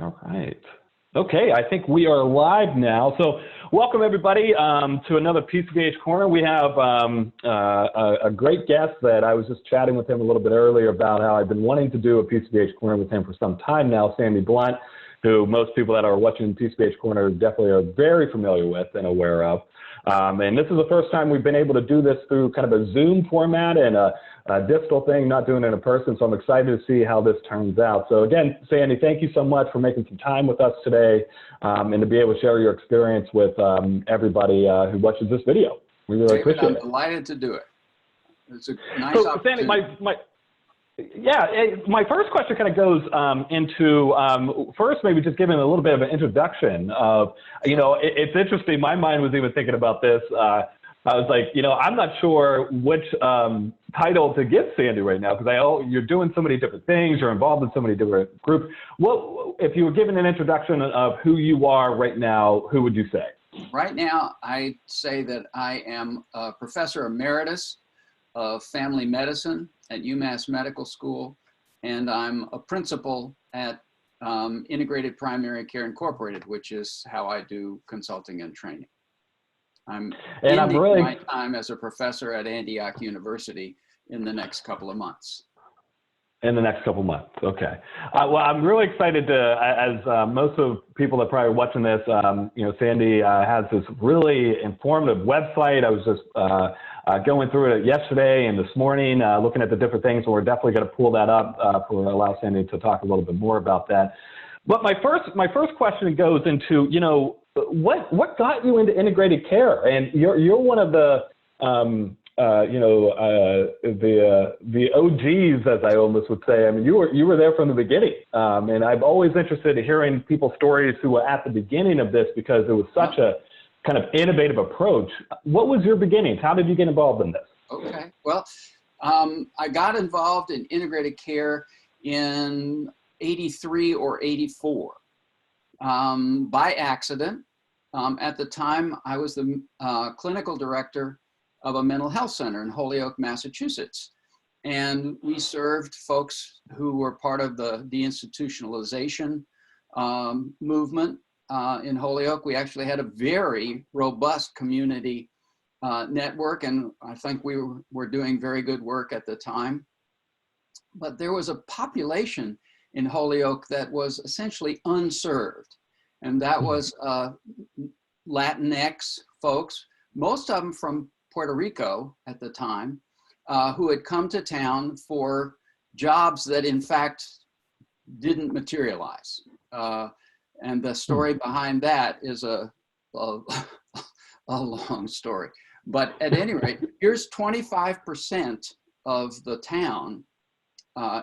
All right. Okay, I think we are live now. So welcome everybody to another PCBH Corner. We have a great guest that I was just chatting with him a little bit earlier about how I've been wanting to do a PCBH Corner with him for some time now, Sandy Blount, who most people that are watching PCBH Corner definitely are very familiar with and aware of. And this is the first time we've been able to do this through kind of a Zoom format and a digital thing, not doing it in person. So I'm excited to see how this turns out. So again, Sandy, thank you so much for making some time with us today and to be able to share your experience with everybody who watches this video. We really appreciate it. I'm delighted to do it. It's a nice opportunity. Sandy, my first question kind of goes into first maybe just giving a little bit of an introduction of, it's interesting. My mind was even thinking about this. I was like, I'm not sure which title to give Sandy right now because you're doing so many different things. You're involved in so many different groups. What if you were given an introduction of who you are right now? Who would you say? Right now, I say that I am a professor emeritus of family medicine at UMass Medical School, and I'm a principal at Integrated Primary Care Incorporated, which is how I do consulting and training. I'm ending my time as a professor at Antioch University in the next couple of months. In the next couple of months, okay. Well, I'm really excited to, as most of people that are probably watching this, Sandy has this really informative website. I was just going through it yesterday and this morning, looking at the different things, and we're definitely going to pull that up for allow Sandy to talk a little bit more about that. But my first question goes into, what got you into integrated care? And you're one of the the OGs, as I almost would say. I mean, you were there from the beginning, and I'm always interested in hearing people's stories who were at the beginning of this because it was such a kind of innovative approach. What was your beginnings? How did you get involved in this? Okay, well, I got involved in integrated care in '83 or '84 by accident. At the time, I was the clinical director of a mental health center in Holyoke, Massachusetts. And we served folks who were part of the deinstitutionalization movement in Holyoke. We actually had a very robust community network, and I think we were doing very good work at the time. But there was a population in Holyoke that was essentially unserved, and that was Latinx folks, most of them from Puerto Rico at the time, who had come to town for jobs that in fact didn't materialize. And the story behind that is a long story. But at any rate, here's 25% of the town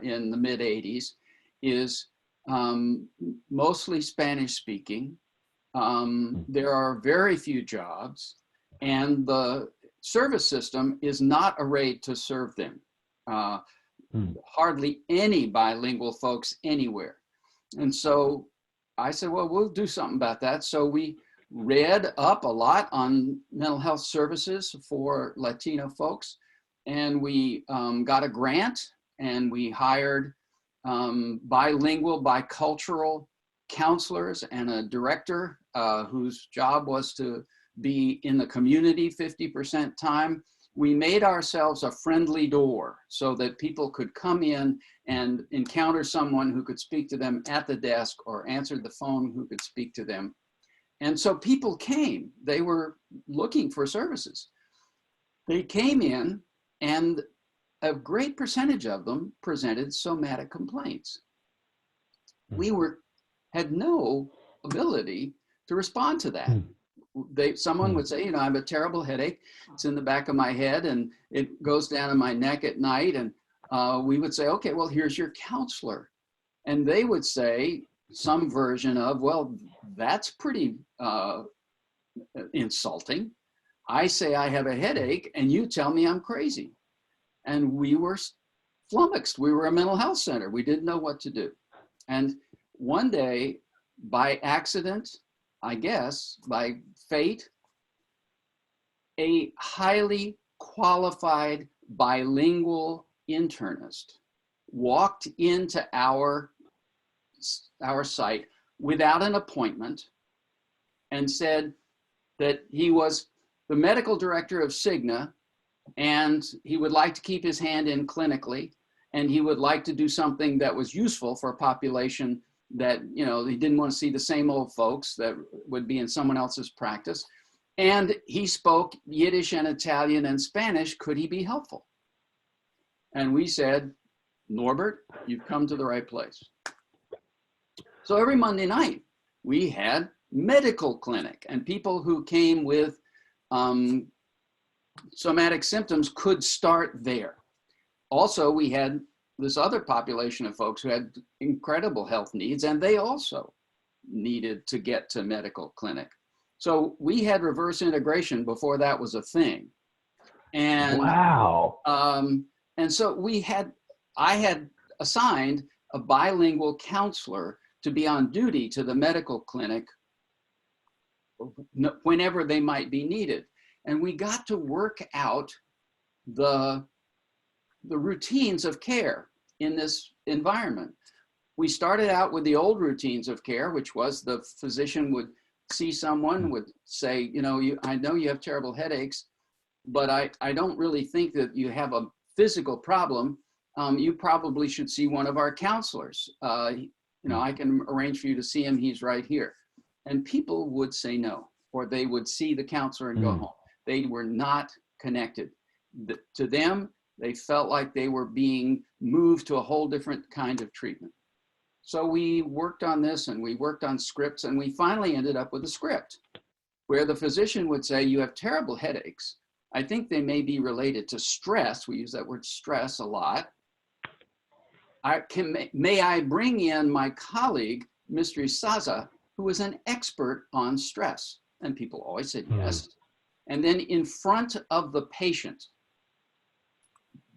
in the mid 80s is mostly Spanish speaking. There are very few jobs, and the service system is not arrayed to serve them. Hardly any bilingual folks anywhere. And so I said, well, we'll do something about that. So we read up a lot on mental health services for Latino folks, and we got a grant, and we hired bilingual, bicultural counselors and a director whose job was to be in the community 50% time. We made ourselves a friendly door so that people could come in and encounter someone who could speak to them at the desk or answer the phone who could speak to them. And so people came. They were looking for services. They came in, and a great percentage of them presented somatic complaints. We had no ability to respond to that. Someone would say, I have a terrible headache. It's in the back of my head and it goes down in my neck at night. And we would say, okay, well, here's your counselor. And they would say some version of, well, that's pretty insulting. I say I have a headache and you tell me I'm crazy. And we were flummoxed. We were a mental health center. We didn't know what to do. And one day, by accident, I guess, by fate, a highly qualified bilingual internist walked into our site without an appointment and said that he was the medical director of Cigna and he would like to keep his hand in clinically, and he would like to do something that was useful for a population that, you know, he didn't want to see the same old folks that would be in someone else's practice. And he spoke Yiddish and Italian and Spanish. Could he be helpful? And we said, Norbert, you've come to the right place. So every Monday night, we had medical clinic, and people who came with somatic symptoms could start there. Also, we had this other population of folks who had incredible health needs, and they also needed to get to medical clinic. So we had reverse integration before that was a thing. And wow. And so I had assigned a bilingual counselor to be on duty to the medical clinic whenever they might be needed. And we got to work out the routines of care in this environment. We started out with the old routines of care, which was the physician would see someone, would say, you know, I know you have terrible headaches, but I don't really think that you have a physical problem. You probably should see one of our counselors. You know, I can arrange for you to see him. He's right here. And people would say no, or they would see the counselor and go home. They were not connected. To them, they felt like they were being moved to a whole different kind of treatment. So we worked on this, and we worked on scripts, and we finally ended up with a script where the physician would say, you have terrible headaches. I think they may be related to stress. We use that word stress a lot. May I bring in my colleague, Mr. Isaza, who is an expert on stress? And people always said yes. And then in front of the patient,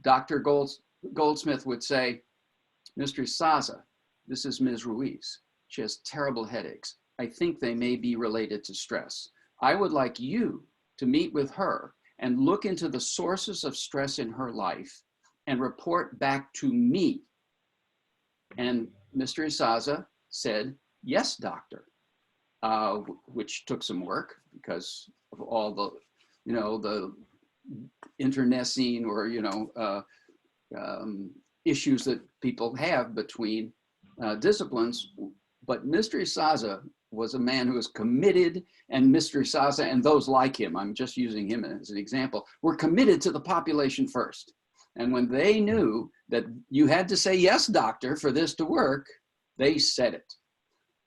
Dr. Goldsmith would say, Mr. Isaza, this is Ms. Ruiz. She has terrible headaches. I think they may be related to stress. I would like you to meet with her and look into the sources of stress in her life and report back to me. And Mr. Isaza said, yes, doctor, which took some work because of all the, you know, the internecine or, you know, issues that people have between disciplines. But Mr. Isaza was a man who was committed, and Mr. Isaza and those like him, I'm just using him as an example, were committed to the population first. And when they knew that you had to say, yes, doctor, for this to work, they said it.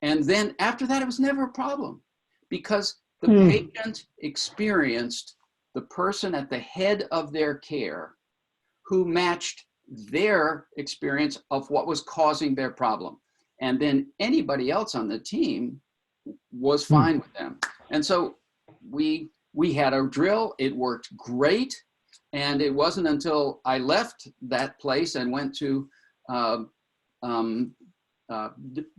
And then after that, it was never a problem because the patient experienced the person at the head of their care who matched their experience of what was causing their problem. And then anybody else on the team was fine with them. And so we had a drill, it worked great. And it wasn't until I left that place and went to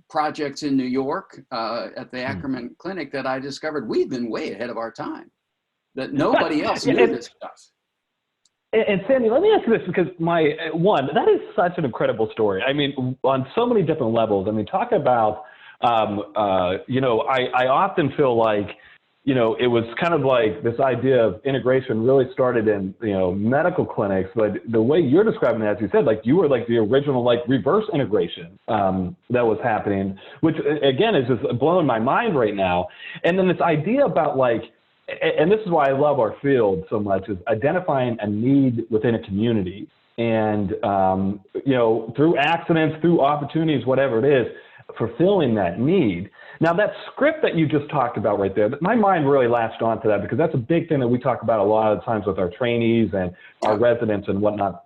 projects in New York at the Ackerman Clinic that I discovered we'd been way ahead of our time, that nobody else knew this stuff. And Sandy, let me ask you this, because that is such an incredible story. I mean, on so many different levels. I mean, talk about, you know, I often feel like, you know, it was kind of like this idea of integration really started in, you know, medical clinics, but the way you're describing it, as you said, like you were like the original, like reverse integration that was happening, which again is just blowing my mind right now. And then this idea about like, and this is why I love our field so much, is identifying a need within a community. And, you know, through accidents, through opportunities, whatever it is, fulfilling that need. Now, that script that you just talked about right there, my mind really latched onto that because that's a big thing that we talk about a lot of times with our trainees and our residents and whatnot.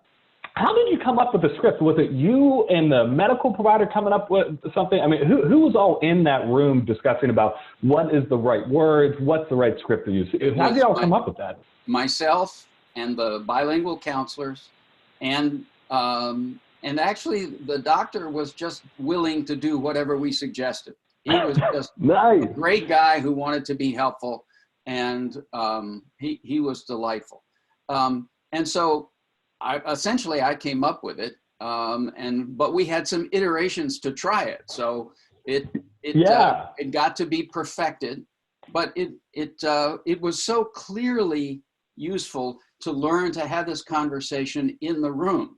How did you come up with the script? Was it you and the medical provider coming up with something? I mean, who was all in that room discussing about what is the right words, what's the right script to use? How did you all come up with that? Myself and the bilingual counselors, and actually the doctor was just willing to do whatever we suggested. He was just nice. A great guy who wanted to be helpful, and he was delightful. And so I came up with it, but we had some iterations to try it. So It Yeah. it got to be perfected, but it was so clearly useful to learn to have this conversation in the room,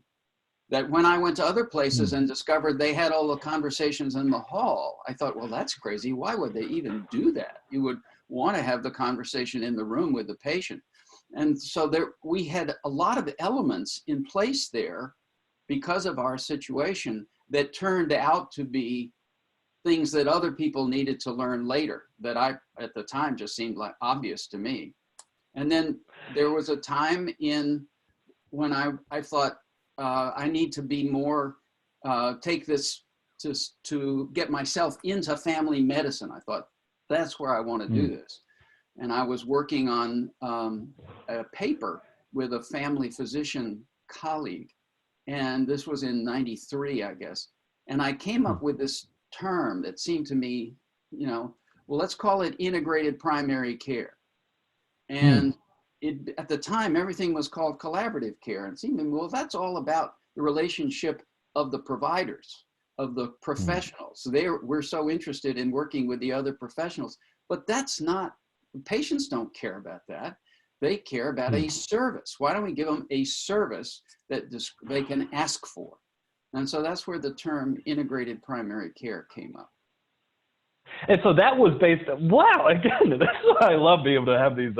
that when I went to other places and discovered they had all the conversations in the hall, I thought, well, that's crazy. Why would they even do that? You would want to have the conversation in the room with the patient. And so we had a lot of elements in place there because of our situation that turned out to be things that other people needed to learn later that at the time just seemed like obvious to me. And then there was a time when I thought, I need to be more, take this to get myself into family medicine. I thought, that's where I want to do this. And I was working on a paper with a family physician colleague. And this was in '93, I guess. And I came up with this term that seemed to me, well, let's call it integrated primary care. And at the time, everything was called collaborative care. And it seemed to me, well, that's all about the relationship of the providers, of the professionals. We're so interested in working with the other professionals, but that's not, patients don't care about that. They care about a service. Why don't we give them a service that they can ask for? And so that's where the term integrated primary care came up. And so that was based, wow, again, that's why I love being able to have these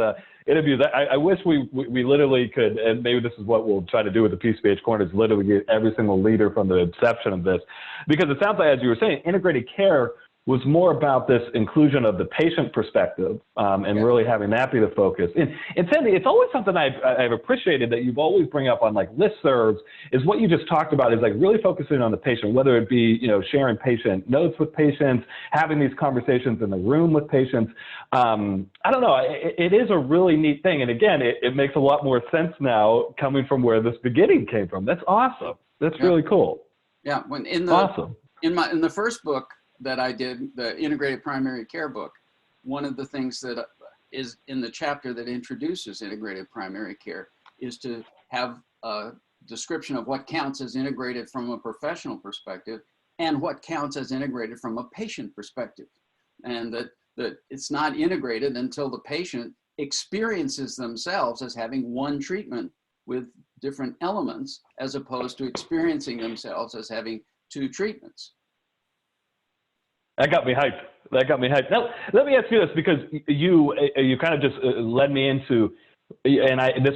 interviews. I wish we literally could, and maybe this is what we'll try to do with the PCBH Corner, is literally get every single leader from the inception of this. Because it sounds like, as you were saying, integrated care was more about this inclusion of the patient perspective and really having that be the focus. And Sandy, it's always something I've appreciated that you've always bring up on like listservs is what you just talked about is like really focusing on the patient, whether it be, sharing patient notes with patients, having these conversations in the room with patients. I don't know, it is a really neat thing. And again, it makes a lot more sense now coming from where this beginning came from. That's awesome. That's really cool. Yeah, when in the first book that I did, the integrated primary care book, one of the things that is in the chapter that introduces integrated primary care is to have a description of what counts as integrated from a professional perspective and what counts as integrated from a patient perspective. And that it's not integrated until the patient experiences themselves as having one treatment with different elements, as opposed to experiencing themselves as having two treatments. That got me hyped. Now, let me ask you this, because you kind of just led me into, and this